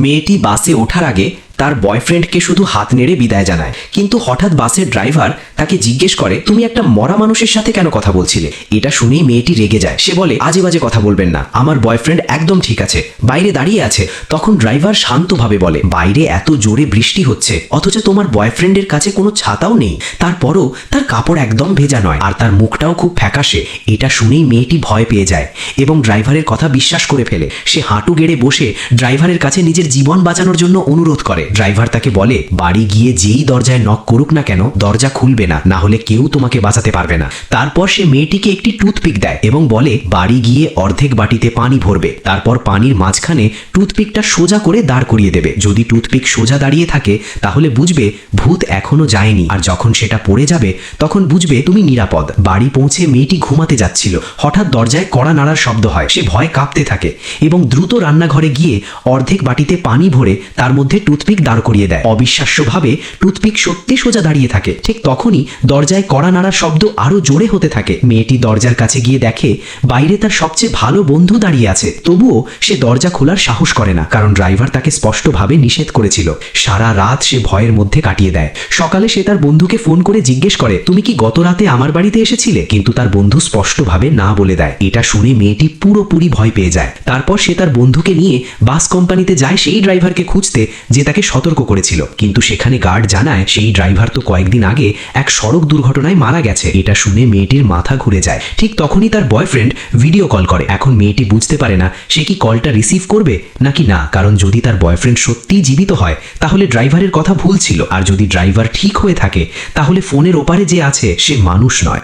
মেয়েটি বাসে ওঠার আগে তার বয়ফ্রেন্ডকে শুধু হাত নেড়ে বিদায় জানায়, কিন্তু হঠাৎ বাসের ড্রাইভার তাকে জিজ্ঞেস করে, তুমি একটা মরা মানুষের সাথে কেন কথা বলছিলে? এটা শুনেই মেয়েটি রেগে যায়। সে বলে, আজে বাজে কথা বলবেন না, আমার বয়ফ্রেন্ড একদম ঠিক আছে, বাইরে দাঁড়িয়ে আছে। তখন ড্রাইভার শান্তভাবে বলে, বাইরে এত জোরে বৃষ্টি হচ্ছে, অথচ তোমার বয়ফ্রেন্ডের কাছে কোনো ছাতাও নেই, তারপরও তার কাপড় একদম ভেজা নয়, আর তার মুখটাও খুব ফ্যাকাশে। এটা শুনেই মেয়েটি ভয় পেয়ে যায় এবং ড্রাইভারের কথা বিশ্বাস করে ফেলে। সে হাঁটু গেড়ে বসে ড্রাইভারের কাছে নিজের জীবন বাঁচানোর জন্য অনুরোধ করে। ড্রাইভার তাকে বলে, বাড়ি গিয়ে যেই দরজায় নক করুক না কেন, দরজা খুলবে না, না হলে কেউ তোমাকে বাঁচাতে পারবে না। তারপর সে মেয়েটিকে একটি টুথপিক দেয় এবং বলে, বাড়ি গিয়ে অর্ধেক বাটিতে পানি ভরবে, তারপর পানির মাঝখানে টুথপিকটা সোজা করে দাঁড় করিয়ে দেবে। যদি টুথপিক সোজা দাঁড়িয়ে থাকে তাহলে বুঝবে ভূত এখনো যায়নি, আর যখন সেটা পড়ে যাবে তখন বুঝবে তুমি নিরাপদ। বাড়ি পৌঁছে মেয়েটি ঘুমাতে যাচ্ছিল, হঠাৎ দরজায় কড়া নাড়ার শব্দ হয়। সে ভয় কাঁপতে থাকে এবং দ্রুত রান্নাঘরে গিয়ে অর্ধেক বাটিতে পানি ভরে তার মধ্যে টুথপিক দাঁড় করিয়ে দেয়। অবিশ্বাস্যভাবে টুথপিক সত্যি সোজা দাঁড়িয়ে থাকে। ঠিক তখনই দরজায় কড়া নাড়ার শব্দ আরো জোরে হতে থাকে। মেয়েটি দরজার কাছে গিয়ে দেখে বাইরে তার সবচেয়ে ভালো বন্ধু দাঁড়িয়ে আছে। তবুও সে দরজা খোলার সাহস করে না, কারণ ড্রাইভার তাকে স্পষ্টভাবে নিষেধ করেছিল। সারা রাত সে ভয়ের মধ্যে কাটিয়ে দেয়। সকালে সে তার বন্ধুকে ফোন করে জিজ্ঞেস করে, তুমি কি গত রাতে আমার বাড়িতে এসেছিলে? কিন্তু তার বন্ধু স্পষ্টভাবে না বলে দেয়। এটা শুনে মেয়েটি পুরোপুরি ভয় পেয়ে যায়। তারপর সে তার বন্ধুকে নিয়ে বাস কোম্পানিতে যায় সেই ড্রাইভারকে খুঁজতে যে তাকে সতর্ক করেছিল, কিন্তু সেখানে গার্ড জানায় সেই ড্রাইভার তো কয়েকদিন আগে এক সড়ক দুর্ঘটনায় মারা গেছে। এটা শুনে মেয়েটির মাথা ঘুরে যায়। ঠিক তখনই তার বয়ফ্রেন্ড ভিডিও কল করে। এখন মেয়েটি বুঝতে পারে না সে কি কলটা রিসিভ করবে নাকি না, কারণ যদি তার বয়ফ্রেন্ড সত্যিই জীবিত হয় তাহলে ড্রাইভারের কথা ভুল ছিল, আর যদি ড্রাইভার ঠিক হয়ে থাকে তাহলে ফোনের ওপারে যে আছে সে মানুষ নয়।